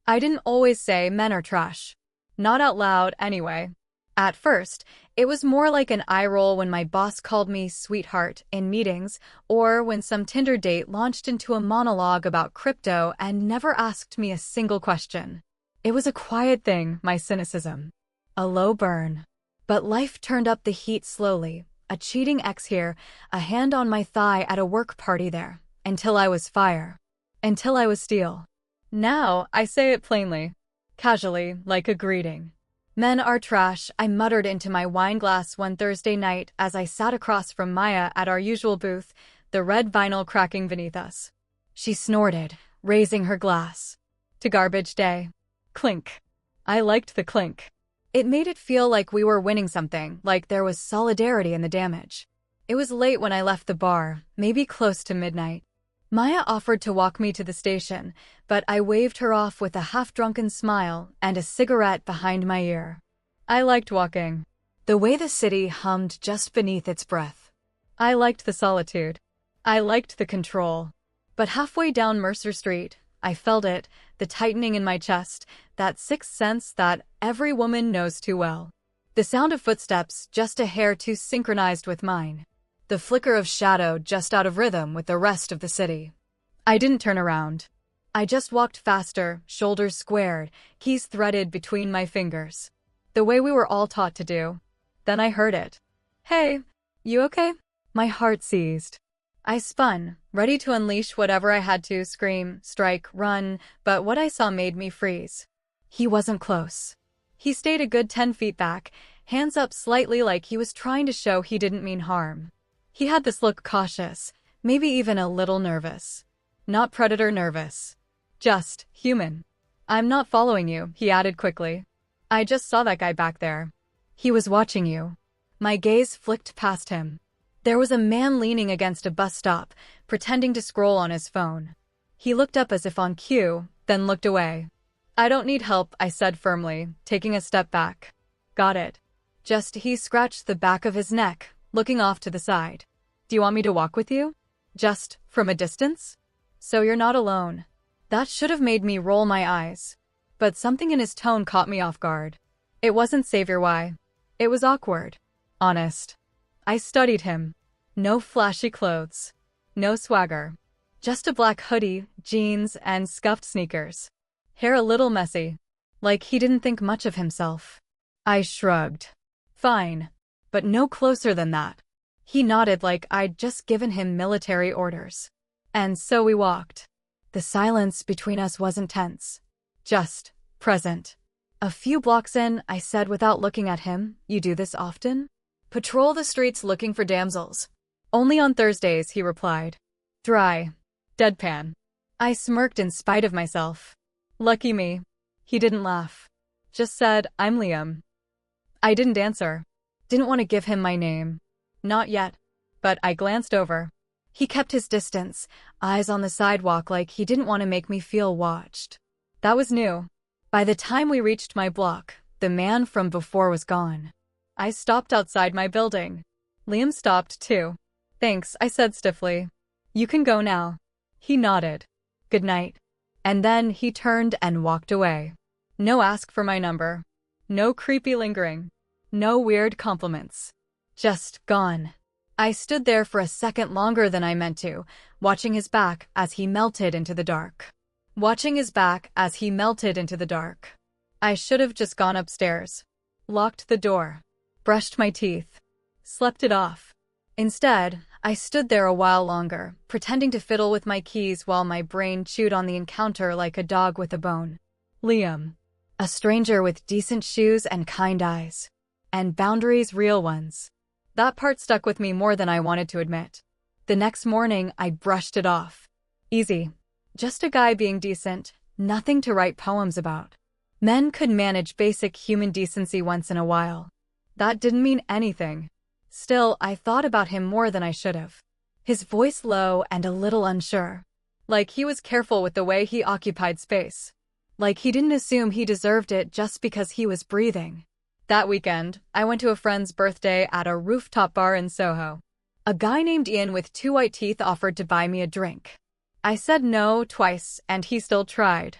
I didn't always say men are trash. Not out loud, anyway. At first, it was more like an eye roll when my boss called me sweetheart in meetings, or when some Tinder date launched into a monologue about crypto and never asked me a single question. It was a quiet thing, my cynicism. A low burn. But life turned up the heat slowly. A cheating ex here, a hand on my thigh at a work party there. Until I was fire. Until I was steel. Now, I say it plainly. Casually, like a greeting. Men are trash, I muttered into my wine glass one Thursday night as I sat across from Maya at our usual booth, the red vinyl cracking beneath us. She snorted, raising her glass. To garbage day. Clink. I liked the clink. It made it feel like we were winning something, like there was solidarity in the damage. It was late when I left the bar, maybe close to midnight. Maya offered to walk me to the station, but I waved her off with a half-drunken smile and a cigarette behind my ear. I liked walking. The way the city hummed just beneath its breath. I liked the solitude. I liked the control. But halfway down Mercer Street, I felt it, the tightening in my chest, that sixth sense that every woman knows too well. The sound of footsteps just a hair too synchronized with mine. The flicker of shadow just out of rhythm with the rest of the city. I didn't turn around. I just walked faster, shoulders squared, keys threaded between my fingers. The way we were all taught to do. Then I heard it. Hey, you okay? My heart seized. I spun, ready to unleash whatever I had to, scream, strike, run, but what I saw made me freeze. He wasn't close. He stayed a good 10 feet back, hands up slightly like he was trying to show he didn't mean harm. He had this look cautious, maybe even a little nervous. Not predator nervous. Just human. I'm not following you, he added quickly. I just saw that guy back there. He was watching you. My gaze flicked past him. There was a man leaning against a bus stop, pretending to scroll on his phone. He looked up as if on cue, then looked away. I don't need help, I said firmly, taking a step back. Got it. Just he scratched the back of his neck, looking off to the side. Do you want me to walk with you? Just from a distance? So you're not alone. That should have made me roll my eyes. But something in his tone caught me off guard. It wasn't Savior Why. It was awkward. Honest. I studied him. No flashy clothes. No swagger. Just a black hoodie, jeans, and scuffed sneakers. Hair a little messy. Like he didn't think much of himself. I shrugged. Fine. But no closer than that. He nodded like I'd just given him military orders. And so we walked. The silence between us wasn't tense. Just present. A few blocks in, I said without looking at him, you do this often? Patrol the streets looking for damsels. Only on Thursdays, he replied. Dry. Deadpan. I smirked in spite of myself. Lucky me. He didn't laugh. Just said, I'm Liam. I didn't answer. Didn't want to give him my name. Not yet. But I glanced over. He kept his distance, eyes on the sidewalk like he didn't want to make me feel watched. That was new. By the time we reached my block, the man from before was gone. I stopped outside my building. Liam stopped too. Thanks, I said stiffly. You can go now. He nodded. Good night. And then he turned and walked away. No ask for my number. No creepy lingering. No weird compliments. Just gone. I stood there for a second longer than I meant to, watching his back as he melted into the dark. Watching his back as he melted into the dark. I should have just gone upstairs. Locked the door. Brushed my teeth. Slept it off. Instead, I stood there a while longer, pretending to fiddle with my keys while my brain chewed on the encounter like a dog with a bone. Liam. A stranger with decent shoes and kind eyes. And boundaries, real ones. That part stuck with me more than I wanted to admit. The next morning, I brushed it off. Easy. Just a guy being decent, nothing to write poems about. Men could manage basic human decency once in a while. That didn't mean anything. Still, I thought about him more than I should have. His voice low and a little unsure. Like he was careful with the way he occupied space. Like he didn't assume he deserved it just because he was breathing. That weekend, I went to a friend's birthday at a rooftop bar in Soho. A guy named Ian with 2 white teeth offered to buy me a drink. I said no twice, and he still tried.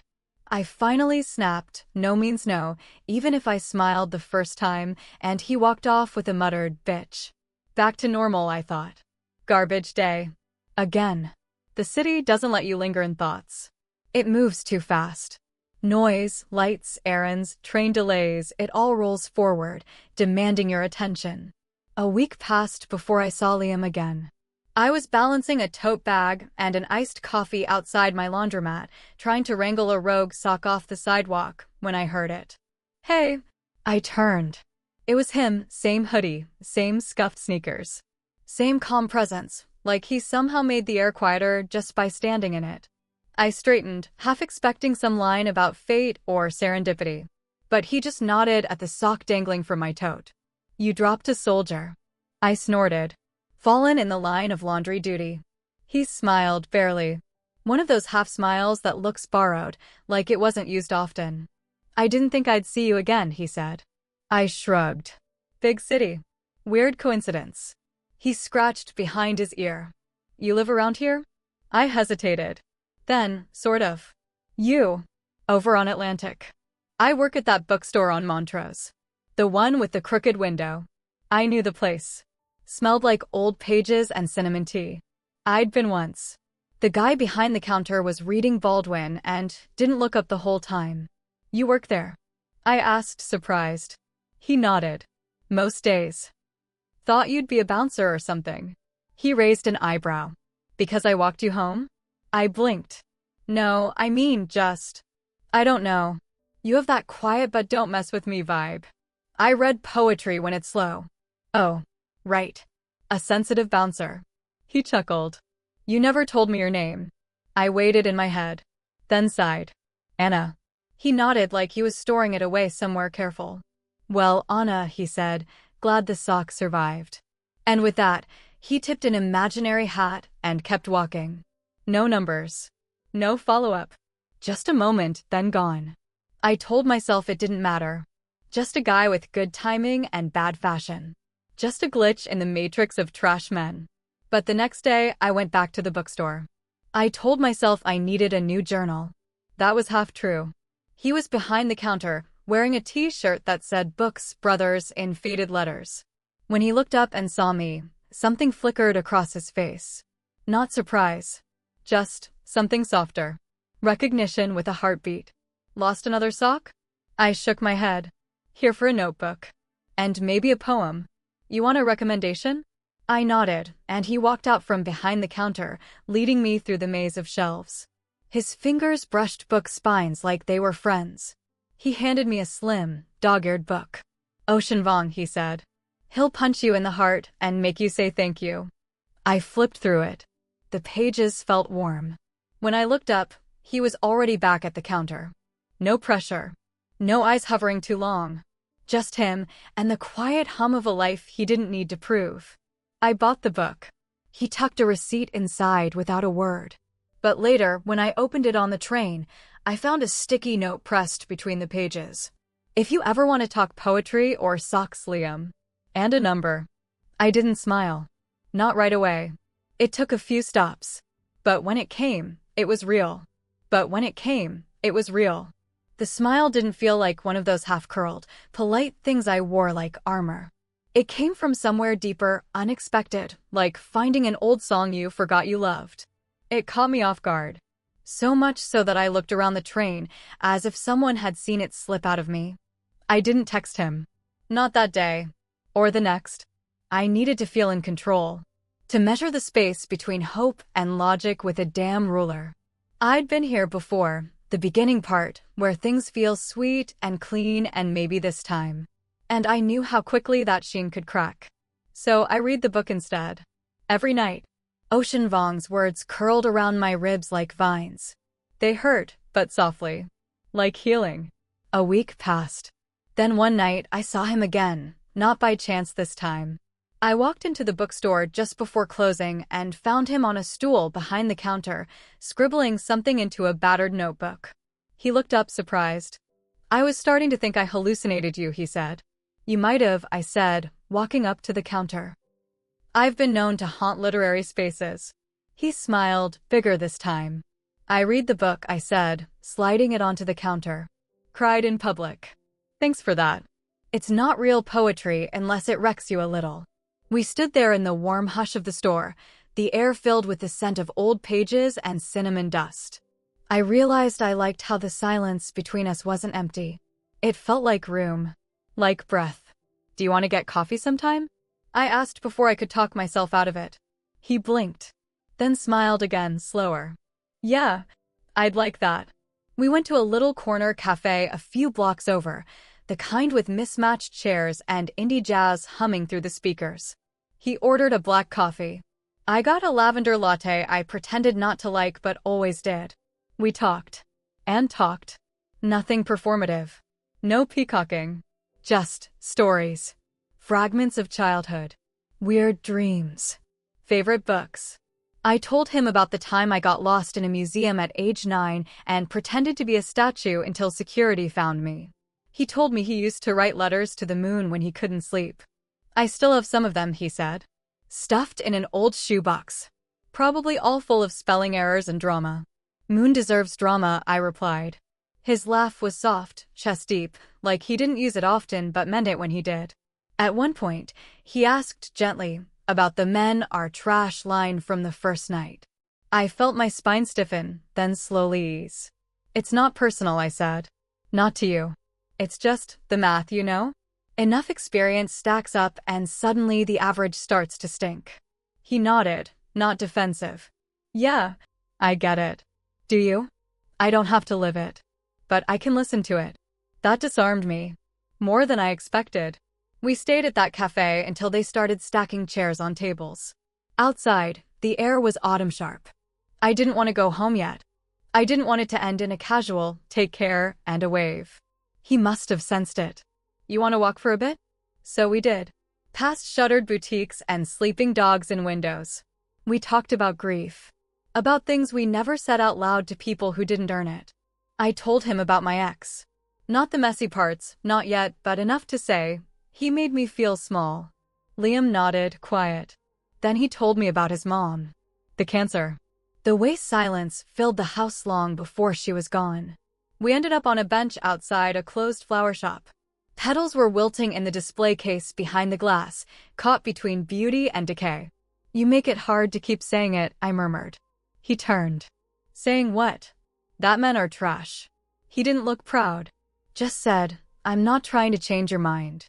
I finally snapped, no means no, even if I smiled the first time, and he walked off with a muttered, bitch. Back to normal, I thought. Garbage day. Again. The city doesn't let you linger in thoughts. It moves too fast. Noise, lights, errands, train delays, it all rolls forward, demanding your attention. A week passed before I saw Liam again. I was balancing a tote bag and an iced coffee outside my laundromat, trying to wrangle a rogue sock off the sidewalk, when I heard it. Hey! I turned. It was him, same hoodie, same scuffed sneakers. Same calm presence, like he somehow made the air quieter just by standing in it. I straightened, half expecting some line about fate or serendipity. But he just nodded at the sock dangling from my tote. You dropped a soldier. I snorted. Fallen in the line of laundry duty. He smiled, barely. One of those half-smiles that looks borrowed, like it wasn't used often. I didn't think I'd see you again, he said. I shrugged. Big city. Weird coincidence. He scratched behind his ear. You live around here? I hesitated. Then, sort of. You. Over on Atlantic. I work at that bookstore on Montrose. The one with the crooked window. I knew the place. Smelled like old pages and cinnamon tea. I'd been once. The guy behind the counter was reading Baldwin and didn't look up the whole time. You work there? I asked, surprised. He nodded. Most days. Thought you'd be a bouncer or something. He raised an eyebrow. Because I walked you home? I blinked. No, I mean just. I don't know. You have that quiet but don't mess with me vibe. I read poetry when it's slow. Oh. Right. A sensitive bouncer. He chuckled. You never told me your name. I waited in my head. Then sighed. Anna. He nodded like he was storing it away somewhere careful. Well, Anna, he said, glad the sock survived. And with that, he tipped an imaginary hat and kept walking. No numbers. No follow-up. Just a moment, then gone. I told myself it didn't matter. Just a guy with good timing and bad fashion. Just a glitch in the matrix of trash men. But the next day, I went back to the bookstore. I told myself I needed a new journal. That was half true. He was behind the counter, wearing a t-shirt that said Books, Brothers in faded letters. When he looked up and saw me, something flickered across his face. Not surprise. Just something softer. Recognition with a heartbeat. Lost another sock? I shook my head. Here for a notebook. And maybe a poem. You want a recommendation? I nodded, and he walked out from behind the counter, leading me through the maze of shelves. His fingers brushed book spines like they were friends. He handed me a slim, dog-eared book. Ocean Vuong, he said. He'll punch you in the heart and make you say thank you. I flipped through it. The pages felt warm. When I looked up, he was already back at the counter. No pressure. No eyes hovering too long. Just him, and the quiet hum of a life he didn't need to prove. I bought the book. He tucked a receipt inside without a word. But later, when I opened it on the train, I found a sticky note pressed between the pages. If you ever want to talk poetry or socks, Liam. And a number. I didn't smile. Not right away. It took a few stops. But when it came, it was real. The smile didn't feel like one of those half-curled, polite things I wore like armor. It came from somewhere deeper, unexpected, like finding an old song you forgot you loved. It caught me off guard. So much so that I looked around the train, as if someone had seen it slip out of me. I didn't text him. Not that day. Or the next. I needed to feel in control. To measure the space between hope and logic with a damn ruler. I'd been here before. The beginning part, where things feel sweet and clean and maybe this time. And I knew how quickly that sheen could crack. So I read the book instead. Every night. Ocean Vuong's words curled around my ribs like vines. They hurt, but softly. Like healing. A week passed. Then one night I saw him again, not by chance this time. I walked into the bookstore just before closing and found him on a stool behind the counter, scribbling something into a battered notebook. He looked up surprised. I was starting to think I hallucinated you, he said. You might have, I said, walking up to the counter. I've been known to haunt literary spaces. He smiled, bigger this time. I read the book, I said, sliding it onto the counter. Cried in public. Thanks for that. It's not real poetry unless it wrecks you a little. We stood there in the warm hush of the store, the air filled with the scent of old pages and cinnamon dust. I realized I liked how the silence between us wasn't empty. It felt like room. Like breath. Do you want to get coffee sometime? I asked before I could talk myself out of it. He blinked. Then smiled again, slower. Yeah, I'd like that. We went to a little corner cafe a few blocks over, the kind with mismatched chairs and indie jazz humming through the speakers. He ordered a black coffee. I got a lavender latte I pretended not to like but always did. We talked. And talked. Nothing performative. No peacocking. Just stories. Fragments of childhood. Weird dreams. Favorite books. I told him about the time I got lost in a museum at age 9 and pretended to be a statue until security found me. He told me he used to write letters to the moon when he couldn't sleep. I still have some of them, he said. Stuffed in an old shoebox. Probably all full of spelling errors and drama. Moon deserves drama, I replied. His laugh was soft, chest deep, like he didn't use it often but meant it when he did. At one point, he asked gently about the men are trash line from the first night. I felt my spine stiffen, then slowly ease. It's not personal, I said. Not to you. It's just the math, you know? Enough experience stacks up and suddenly the average starts to stink. He nodded, not defensive. Yeah, I get it. Do you? I don't have to live it. But I can listen to it. That disarmed me. More than I expected. We stayed at that cafe until they started stacking chairs on tables. Outside, the air was autumn sharp. I didn't want to go home yet. I didn't want it to end in a casual, take care, and a wave. He must have sensed it. You want to walk for a bit? So we did. Past shuttered boutiques and sleeping dogs in windows. We talked about grief. About things we never said out loud to people who didn't earn it. I told him about my ex. Not the messy parts, not yet, but enough to say, he made me feel small. Liam nodded, quiet. Then he told me about his mom. The cancer. The way silence filled the house long before she was gone. We ended up on a bench outside a closed flower shop. Petals were wilting in the display case behind the glass, caught between beauty and decay. You make it hard to keep saying it, I murmured. He turned. Saying what? That men are trash. He didn't look proud. Just said, I'm not trying to change your mind.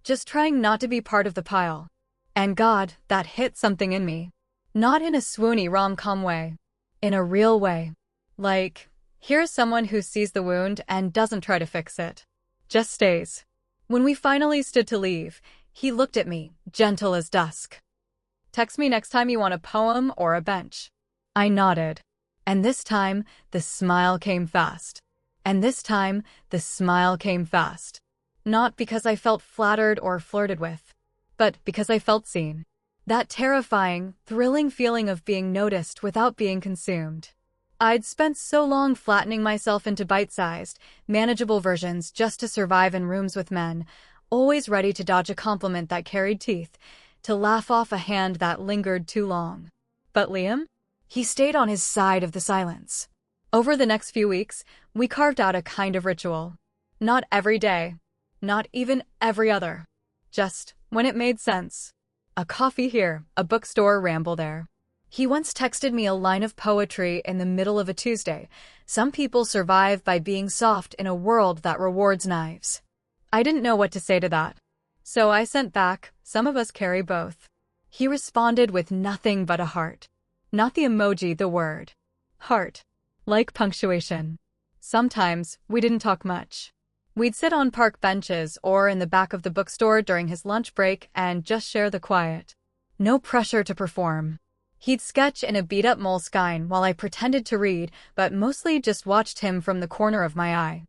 Just trying not to be part of the pile. And God, that hit something in me. Not in a swoony rom-com way. In a real way. Like, here's someone who sees the wound and doesn't try to fix it. Just stays. When we finally stood to leave, he looked at me, gentle as dusk. Text me next time you want a poem or a bench. I nodded. And this time, the smile came fast. And this time, the smile came fast. Not because I felt flattered or flirted with, but because I felt seen. That terrifying, thrilling feeling of being noticed without being consumed. I'd spent so long flattening myself into bite-sized, manageable versions just to survive in rooms with men, always ready to dodge a compliment that carried teeth, to laugh off a hand that lingered too long. But Liam? He stayed on his side of the silence. Over the next few weeks, we carved out a kind of ritual. Not every day. Not even every other. Just when it made sense. A coffee here, a bookstore ramble there. He once texted me a line of poetry in the middle of a Tuesday. Some people survive by being soft in a world that rewards knives. I didn't know what to say to that. So I sent back, some of us carry both. He responded with nothing but a heart. Not the emoji, the word. Heart. Like punctuation. Sometimes, we didn't talk much. We'd sit on park benches or in the back of the bookstore during his lunch break and just share the quiet. No pressure to perform. He'd sketch in a beat-up moleskine while I pretended to read, but mostly just watched him from the corner of my eye.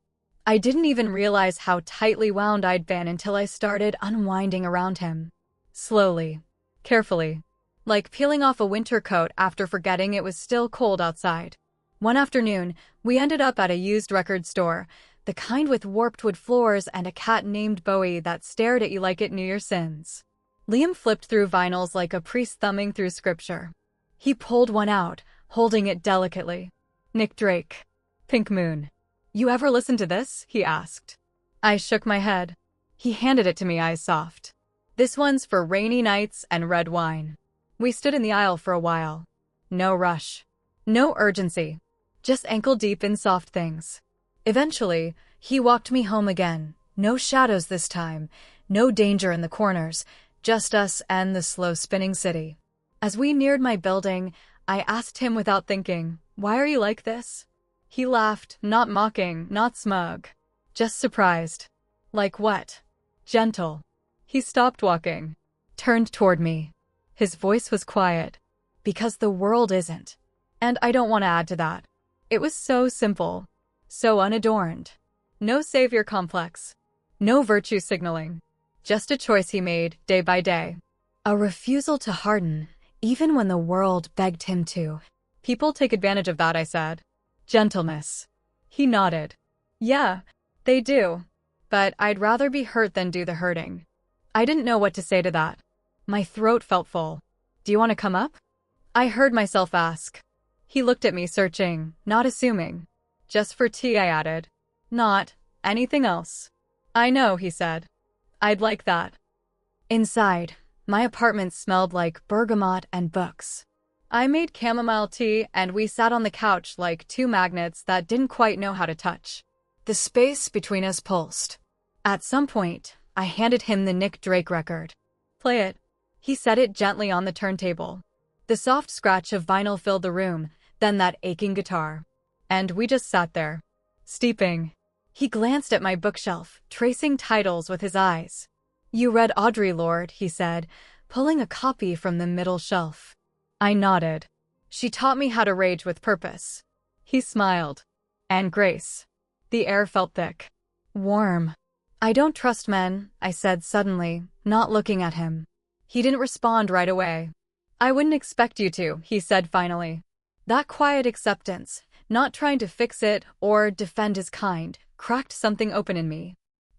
I didn't even realize how tightly wound I'd been until I started unwinding around him. Slowly. Carefully. Like peeling off a winter coat after forgetting it was still cold outside. One afternoon, we ended up at a used record store, the kind with warped wood floors and a cat named Bowie that stared at you like it knew your sins. Liam flipped through vinyls like a priest thumbing through scripture. He pulled one out, holding it delicately. Nick Drake. Pink Moon. You ever listen to this? He asked. I shook my head. He handed it to me, eyes soft. This one's for rainy nights and red wine. We stood in the aisle for a while. No rush. No urgency. Just ankle deep in soft things. Eventually, he walked me home again. No shadows this time. No danger in the corners. Just us and the slow spinning city. As we neared my building, I asked him without thinking, "Why are you like this?" He laughed, not mocking, not smug. Just surprised. Like what? Gentle. He stopped walking. Turned toward me. His voice was quiet. Because the world isn't. And I don't want to add to that. It was so simple. So unadorned. No savior complex. No virtue signaling. Just a choice he made, day by day. A refusal to harden, even when the world begged him to. People take advantage of that, I said. Gentleness. He nodded. Yeah, they do. But I'd rather be hurt than do the hurting. I didn't know what to say to that. My throat felt full. Do you want to come up? I heard myself ask. He looked at me, searching, not assuming. Just for tea, I added. Not anything else. I know, he said. I'd like that. Inside, my apartment smelled like bergamot and books. I made chamomile tea and we sat on the couch like two magnets that didn't quite know how to touch. The space between us pulsed. At some point, I handed him the Nick Drake record. Play it. He set it gently on the turntable. The soft scratch of vinyl filled the room, then that aching guitar. And we just sat there. Steeping. He glanced at my bookshelf, tracing titles with his eyes. You read Audre Lorde, he said, pulling a copy from the middle shelf. I nodded. She taught me how to rage with purpose. He smiled. And grace. The air felt thick. Warm. I don't trust men, I said suddenly, not looking at him. He didn't respond right away. I wouldn't expect you to, he said finally. That quiet acceptance, not trying to fix it or defend his kind, cracked something open in me.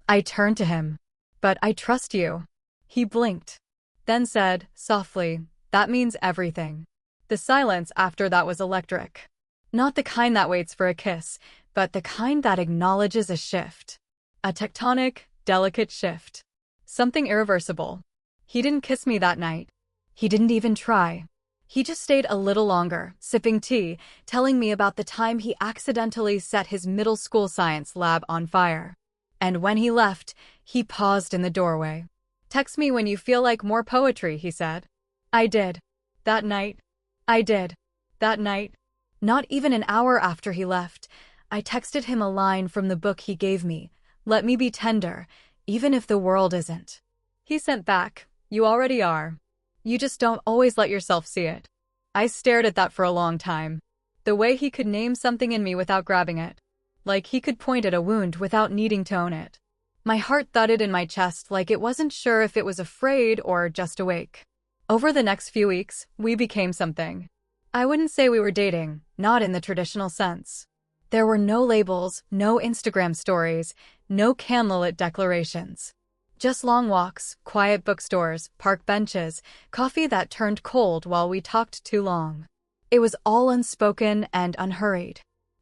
I turned to him. But I trust you. He blinked. Then said, softly, that means everything. The silence after that was electric. Not the kind that waits for a kiss, but the kind that acknowledges a shift. A tectonic, delicate shift. Something irreversible. He didn't kiss me that night. He didn't even try. He just stayed a little longer, sipping tea, telling me about the time he accidentally set his middle school science lab on fire. And when he left, he paused in the doorway. Text me when you feel like more poetry, he said. I did. That night. I did. That night. Not even an hour after he left, I texted him a line from the book he gave me. Let me be tender, even if the world isn't. He sent back, you already are. You just don't always let yourself see it. I stared at that for a long time. The way he could name something in me without grabbing it. Like he could point at a wound without needing to own it. My heart thudded in my chest like it wasn't sure if it was afraid or just awake. Over the next few weeks, we became something. I wouldn't say we were dating, not in the traditional sense. There were no labels, no Instagram stories, no candlelit declarations. Just long walks, quiet bookstores, park benches, coffee that turned cold while we talked too long. It was all unspoken and unhurried.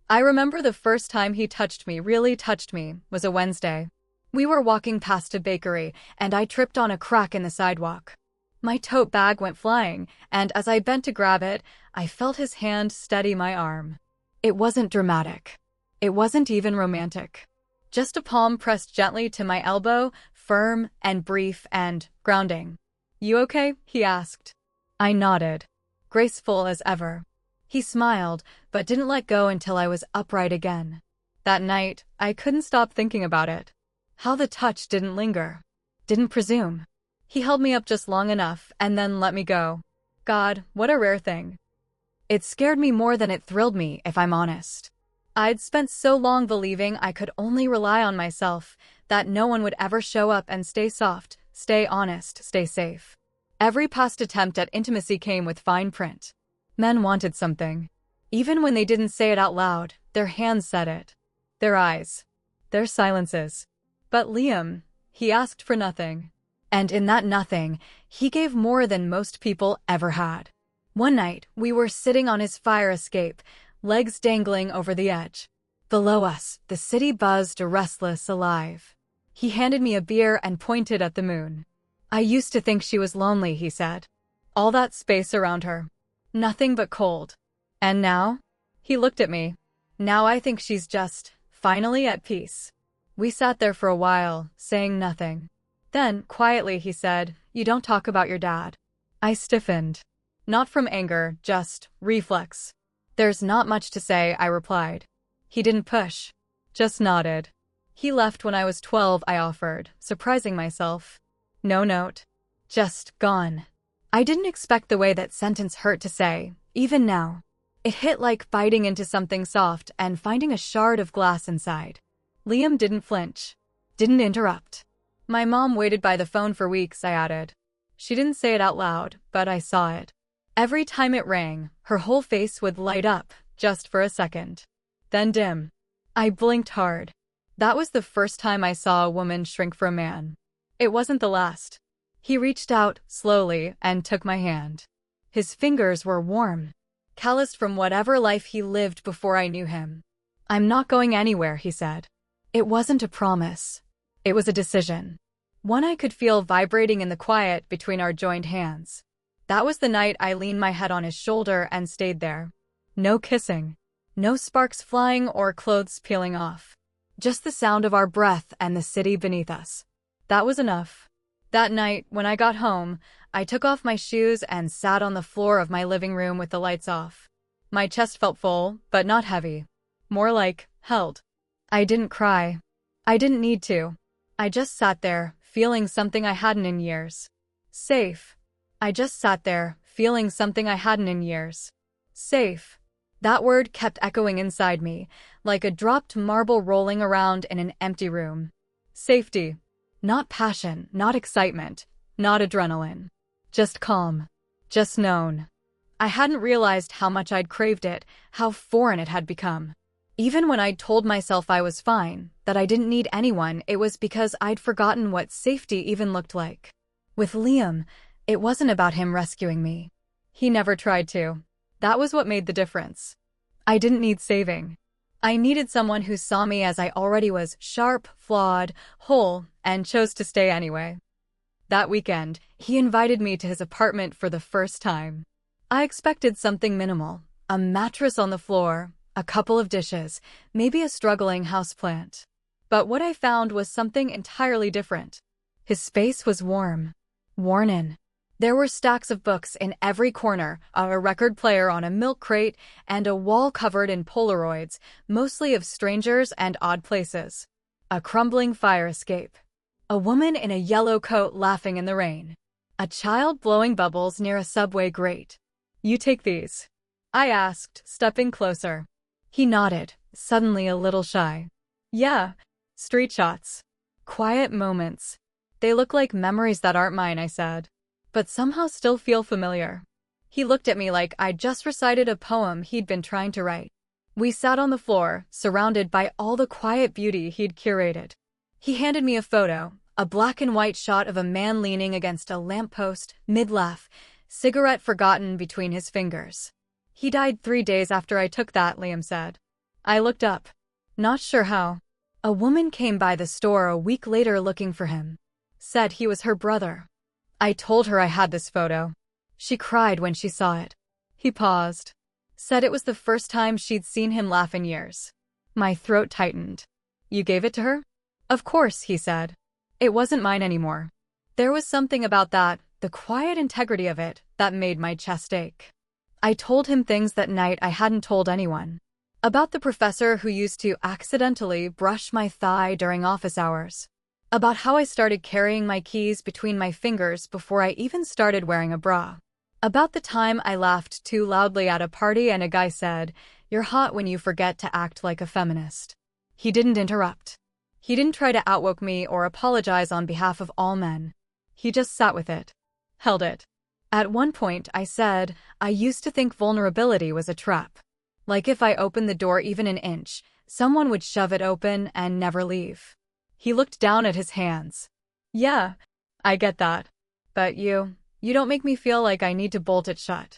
I remember the first time he touched me, really touched me, was a Wednesday. We were walking past a bakery, and I tripped on a crack in the sidewalk. My tote bag went flying, and as I bent to grab it, I felt his hand steady my arm. It wasn't dramatic. It wasn't even romantic. Just a palm pressed gently to my elbow, firm and brief and grounding. You okay? He asked. I nodded, graceful as ever. He smiled, but didn't let go until I was upright again. That night, I couldn't stop thinking about it. How the touch didn't linger. Didn't presume. He held me up just long enough and then let me go. God, what a rare thing. It scared me more than it thrilled me, if I'm honest. I'd spent so long believing I could only rely on myself, that no one would ever show up and stay soft, stay honest, stay safe. Every past attempt at intimacy came with fine print. Men wanted something. Even when they didn't say it out loud, their hands said it. Their eyes. Their silences. But Liam, he asked for nothing. And in that nothing, he gave more than most people ever had. One night, we were sitting on his fire escape, legs dangling over the edge. Below us, the city buzzed, restless, alive. He handed me a beer and pointed at the moon. I used to think she was lonely, he said. All that space around her. Nothing but cold. And now? He looked at me. Now I think she's just, finally at peace. We sat there for a while, saying nothing. Then, quietly, he said, "You don't talk about your dad." I stiffened. Not from anger, just reflex. "There's not much to say," I replied. He didn't push. Just nodded. He left when I was 12, I offered, surprising myself. No note. Just gone. I didn't expect the way that sentence hurt to say, even now. It hit like biting into something soft and finding a shard of glass inside. Liam didn't flinch. Didn't interrupt. "My mom waited by the phone for weeks," I added. She didn't say it out loud, but I saw it. Every time it rang, her whole face would light up, just for a second. Then dim. I blinked hard. That was the first time I saw a woman shrink for a man. It wasn't the last. He reached out, slowly, and took my hand. His fingers were warm, calloused from whatever life he lived before I knew him. "I'm not going anywhere," he said. It wasn't a promise. It was a decision. One I could feel vibrating in the quiet between our joined hands. That was the night I leaned my head on his shoulder and stayed there. No kissing. No sparks flying or clothes peeling off. Just the sound of our breath and the city beneath us. That was enough. That night, when I got home, I took off my shoes and sat on the floor of my living room with the lights off. My chest felt full, but not heavy. More like, held. I didn't cry. I didn't need to. I just sat there, feeling something I hadn't in years. Safe. I just sat there, feeling something I hadn't in years. Safe. That word kept echoing inside me, like a dropped marble rolling around in an empty room. Safety. Not passion, not excitement, not adrenaline. Just calm. Just known. I hadn't realized how much I'd craved it, how foreign it had become. Even when I'd told myself I was fine, that I didn't need anyone, it was because I'd forgotten what safety even looked like. With Liam, it wasn't about him rescuing me. He never tried to. That was what made the difference. I didn't need saving. I needed someone who saw me as I already was, sharp, flawed, whole, and chose to stay anyway. That weekend, he invited me to his apartment for the first time. I expected something minimal, a mattress on the floor, a couple of dishes, maybe a struggling houseplant. But what I found was something entirely different. His space was warm, worn in. There were stacks of books in every corner, a record player on a milk crate, and a wall covered in Polaroids, mostly of strangers and odd places. A crumbling fire escape. A woman in a yellow coat laughing in the rain. A child blowing bubbles near a subway grate. "You take these?" I asked, stepping closer. He nodded, suddenly a little shy. "Yeah, street shots. Quiet moments. They look like memories that aren't mine," I said, "but somehow still feel familiar." He looked at me like I'd just recited a poem he'd been trying to write. We sat on the floor, surrounded by all the quiet beauty he'd curated. He handed me a photo, a black and white shot of a man leaning against a lamppost, mid-laugh, cigarette forgotten between his fingers. "He died 3 days after I took that," Liam said. I looked up. Not sure how. A woman came by the store a week later looking for him. Said he was her brother. I told her I had this photo. She cried when she saw it. He paused. Said it was the first time she'd seen him laugh in years. My throat tightened. "You gave it to her?" "Of course," he said. "It wasn't mine anymore." There was something about that, the quiet integrity of it, that made my chest ache. I told him things that night I hadn't told anyone. About the professor who used to accidentally brush my thigh during office hours. About how I started carrying my keys between my fingers before I even started wearing a bra. About the time I laughed too loudly at a party and a guy said, "You're hot when you forget to act like a feminist." He didn't interrupt. He didn't try to outwoke me or apologize on behalf of all men. He just sat with it. Held it. At one point, I said, I used to think vulnerability was a trap. Like if I opened the door even an inch, someone would shove it open and never leave. He looked down at his hands. "Yeah, I get that. But you don't make me feel like I need to bolt it shut."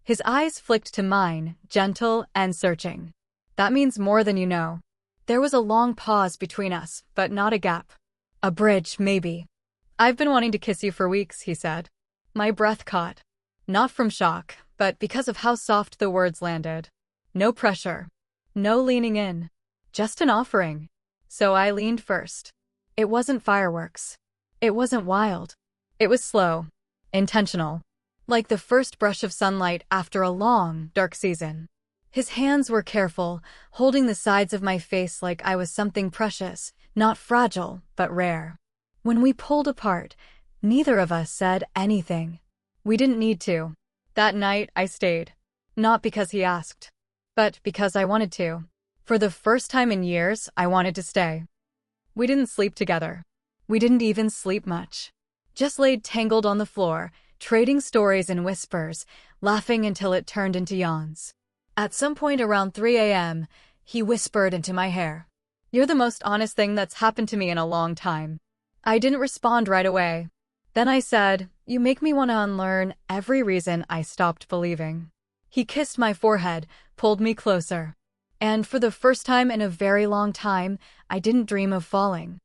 His eyes flicked to mine, gentle and searching. That means more than you know. There was a long pause between us, but not a gap. A bridge, maybe. I've been wanting to kiss you for weeks, he said. My breath caught. Not from shock, but because of how soft the words landed. No pressure. No leaning in. Just an offering. So I leaned first. It wasn't fireworks. It wasn't wild. It was slow. Intentional. Like the first brush of sunlight after a long, dark season. His hands were careful, holding the sides of my face like I was something precious, not fragile, but rare. When we pulled apart, neither of us said anything. We didn't need to. That night, I stayed. Not because he asked, but because I wanted to. For the first time in years, I wanted to stay. We didn't sleep together. We didn't even sleep much. Just laid tangled on the floor, trading stories and whispers, laughing until it turned into yawns. At some point around 3 a.m., he whispered into my hair. You're the most honest thing that's happened to me in a long time. I didn't respond right away. Then I said, you make me want to unlearn every reason I stopped believing. He kissed my forehead, pulled me closer. And for the first time in a very long time, I didn't dream of falling.